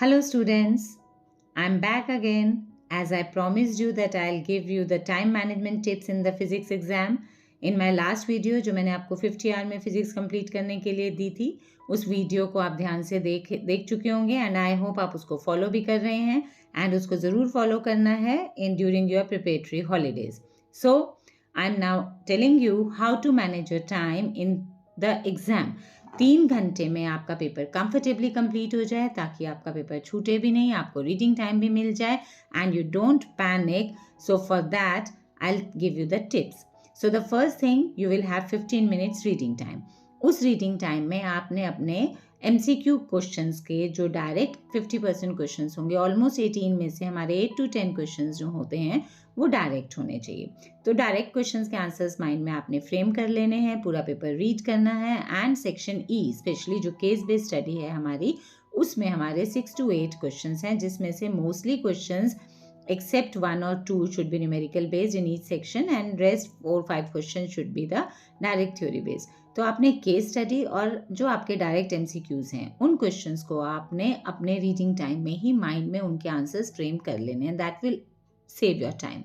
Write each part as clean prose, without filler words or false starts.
Hello students, I'm back again as I promised you that I'll give you the time management tips in the physics exam. In my last video जो मैंने आपको 50 our में physics complete करने के लिए दी थी, उस video को आप ध्यान से देख चुके होंगे एंड आई होप आप उसको फॉलो भी कर रहे हैं एंड उसको ज़रूर फॉलो करना है in during your preparatory holidays. So I am now telling you how to manage your time in the exam. 3 घंटे में आपका पेपर कंफर्टेबली कंप्लीट हो जाए ताकि आपका पेपर छूटे भी नहीं, आपको रीडिंग टाइम भी मिल जाए and you don't panic. So for that I give you the tips. So the first thing, you will have 15 minutes reading time. उस रीडिंग टाइम में आपने अपने MCQ क्वेश्चंस के जो डायरेक्ट 50% क्वेश्चंस होंगे, ऑलमोस्ट 18 में से हमारे 8 to 10 क्वेश्चंस जो होते हैं वो डायरेक्ट होने चाहिए. तो डायरेक्ट क्वेश्चंस के आंसर्स माइंड में आपने फ्रेम कर लेने हैं, पूरा पेपर रीड करना है एंड सेक्शन E स्पेशली जो केस बेस्ड स्टडी है हमारी, उसमें हमारे 6 to 8 क्वेश्चंस हैं जिसमें से mostly questions except 1 or 2 should be numerical based in each section and rest 4-5 questions should be the direct theory based. तो आपने केस स्टडी और जो आपके डायरेक्ट MCQs हैं उन क्वेश्चंस को आपने अपने रीडिंग टाइम में ही माइंड में उनके आंसर्स फ्रेम कर लेने हैं. That will save your time.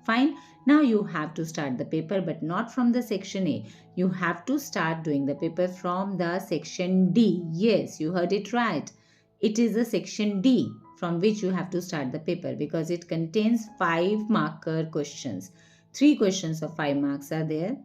Fine. Now you have to start the paper but not from the section A. You have to start doing the paper from the section D. Yes, you heard it right. It is the section D from which you have to start the paper because it contains 5 marker questions. 3 questions of 5 marks are there.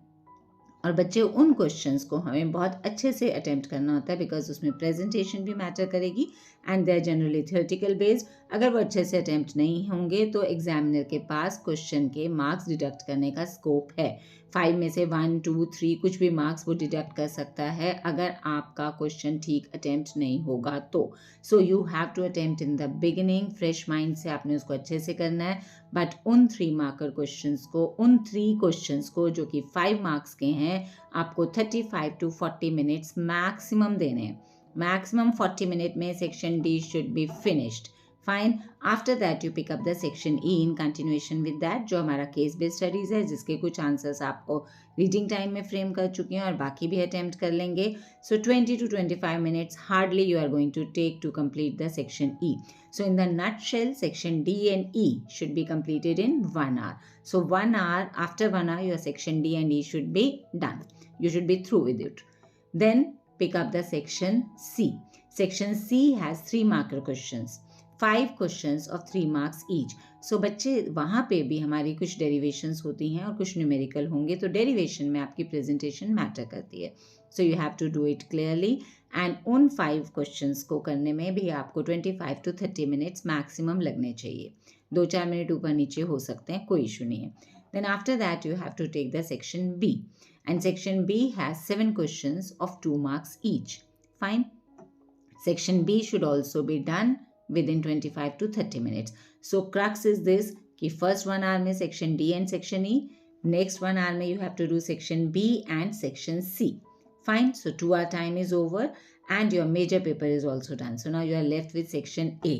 और बच्चे उन questions को हमें बहुत अच्छे से attempt करना होता है बिकॉज उसमें प्रेजेंटेशन भी मैटर करेगी and they are generally theoretical based. अगर वो अच्छे से अटेम्प्ट नहीं होंगे तो एग्जामिनर के पास क्वेश्चन के मार्क्स डिडक्ट करने का स्कोप है. 5 में से 1, 2, 3 कुछ भी मार्क्स वो डिडक्ट कर सकता है अगर आपका क्वेश्चन ठीक अटेम्प्ट नहीं होगा तो. So you have to attempt in the beginning, fresh mind से आपने उसको अच्छे से करना है. बट उन 3 मार्कर क्वेश्चंस को, उन 3 क्वेश्चंस को जो कि 5 मार्क्स के हैं, आपको 35 to 40 मिनट्स मैक्सिमम देने हैं. मैक्सिमम 40 मिनट में section D should be finished. Fine. After that you pick up the section E in continuation with that जो हमारा केस बेस्ड स्टडीज है जिसके कुछ आंसर्स आपको रीडिंग टाइम में फ्रेम कर चुके हैं और बाकी भी अटेम्प्ट कर लेंगे. So 20 to 25 minutes hardly you are going to take to complete the section E. So in the nutshell, section D and E should be completed in 1 hour. So 1 hour, after 1 hour, your section D and E should be done. You should be through with it. Then pick up the section C. Section C has 3 marker questions. 5 questions of 3 marks each. So बच्चे वहाँ पे भी हमारी कुछ derivations होती हैं और कुछ न्यूमेरिकल होंगे तो डेरिवेशन में आपकी प्रेजेंटेशन मैटर करती है. So you have to do it clearly and उन 5 क्वेश्चंस को करने में भी आपको 25 to 30 मिनट्स मैक्सिमम लगने चाहिए. 2-4 मिनट ऊपर नीचे हो सकते हैं, कोई इशू नहीं है. Then after that you have to take the section B and section B has 7 questions of 2 marks each. Fine. Section B should also be done within 25 to 30 minutes. So crux is this कि first 1 hour में section D and section E, next 1 hour में you have to do section B and section C. Fine. So 2 hour time is over and your major paper is also done. So now you are left with section A.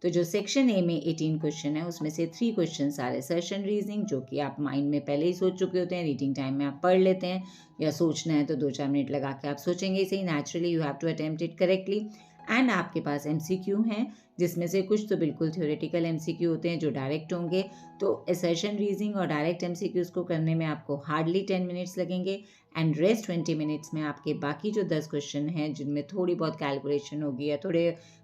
तो जो section A में 18 question है उसमें से 3 question सारे assertion reasoning जो कि आप माइंड में पहले ही सोच चुके होते हैं, रीडिंग टाइम में आप पढ़ लेते हैं या सोचना है तो 2-4 मिनट लगा के आप सोचेंगे इसे ही. Naturally you have to attempt it correctly. And आपके पास MCQ हैं जिसमें से कुछ तो बिल्कुल थ्योरेटिकल MCQ होते हैं जो डायरेक्ट होंगे. तो असर्शन रीजनिंग और डायरेक्ट MCQs को करने में आपको हार्डली 10 मिनट्स लगेंगे एंड रेस्ट 20 मिनट्स में आपके बाकी जो 10 क्वेश्चन हैं जिनमें थोड़ी बहुत कैलकुलेशन होगी या थोड़े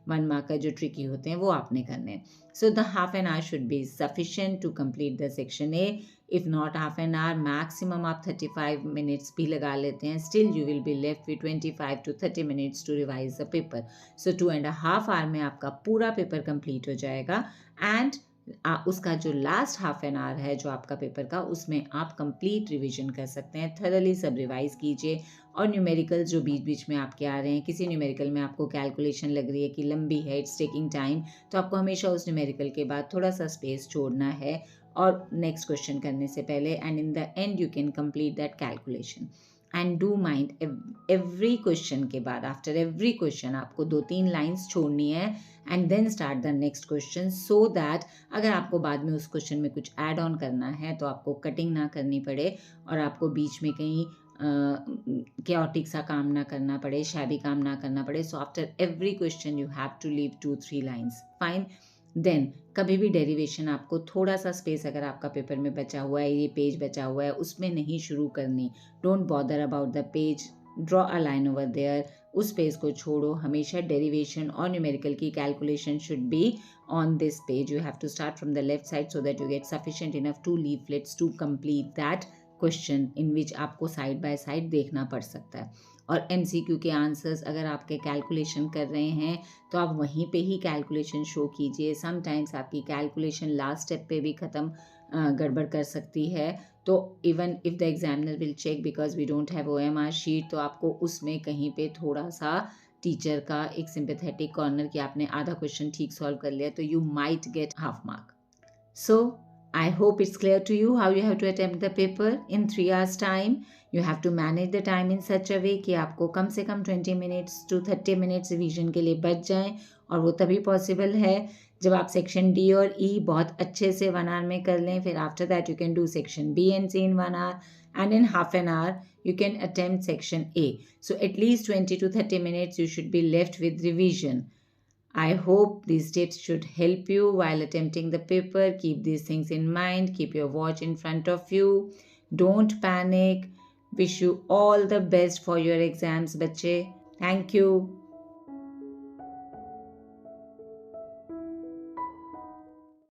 1 मार्कर जो ट्रिकी होते हैं वो आपने करने हैं. So the half an hour should be sufficient to complete the section A. If not half an hour, maximum आप 35 मिनट्स भी लगा लेते हैं, still you will be left with 25 to 30 minutes to revise the paper. So 2.5 hour में आपका पूरा paper complete हो जाएगा एंड उसका जो लास्ट हाफ एन आवर है जो आपका पेपर का, उसमें आप कंप्लीट रिवीजन कर सकते हैं. थरली सब रिवाइज कीजिए और न्यूमेरिकल जो बीच बीच में आपके आ रहे हैं, किसी न्यूमेरिकल में आपको कैलकुलेशन लग रही है कि लंबी है, इट्स टेकिंग टाइम, तो आपको हमेशा उस न्यूमेरिकल के बाद थोड़ा सा स्पेस छोड़ना है और नेक्स्ट क्वेश्चन करने से पहले and in the end you can complete that calculation. And do mind every question के बाद, आफ्टर एवरी क्वेश्चन आपको 2-3 लाइन्स छोड़नी है and then start the next question so that अगर आपको बाद में उस क्वेश्चन में कुछ ऐड ऑन करना है तो आपको कटिंग ना करनी पड़े और आपको बीच में कहीं chaotic सा काम ना करना पड़े, shabby काम ना करना पड़े. So after every question you have to leave 2-3 lines. Fine. Then कभी भी डेरिवेशन आपको थोड़ा सा स्पेस अगर आपका पेपर में बचा हुआ है, ये पेज बचा हुआ है, उसमें नहीं शुरू करनी. Don't bother about the page, draw a line over there. उस पेज को छोड़ो. हमेशा डेरिवेशन और न्यूमेरिकल की calculation should be on this page. You have to start from the left side so that you get sufficient enough 2 leaflets to complete that question in which आपको side by side देखना पड़ सकता है. और MCQ के answers अगर आपके calculation कर रहे हैं तो आप वहीं पे ही कैलकुलेशन शो कीजिए. समटाइम्स आपकी कैलकुलेशन लास्ट स्टेप पे भी ख़त्म गड़बड़ कर सकती है. तो even if the examiner will check because we don't have OMR sheet, तो आपको उसमें कहीं पे थोड़ा सा टीचर का एक सिंपैथेटिक कॉर्नर कि आपने आधा क्वेश्चन ठीक सॉल्व कर लिया, तो you might get half mark. So I hope it's clear to you how you have to attempt the paper in 3 hours time. You have to manage the time in such a way कि आपको कम से कम 20 minutes to 30 minutes revision के लिए बच जाएं. और वो तभी पॉसिबल है जब आप सेक्शन डी और ई बहुत अच्छे से 1 hour में कर लें. फिर after that you can do section B and C in 1 hour, and in half an hour you can attempt section A. So at least 20 to 30 minutes you should be left with revision. I hope these tips should help you while attempting the paper. Keep these things in mind. Keep your watch in front of you. Don't panic. Wish you all the best for your exams, bache. Thank you.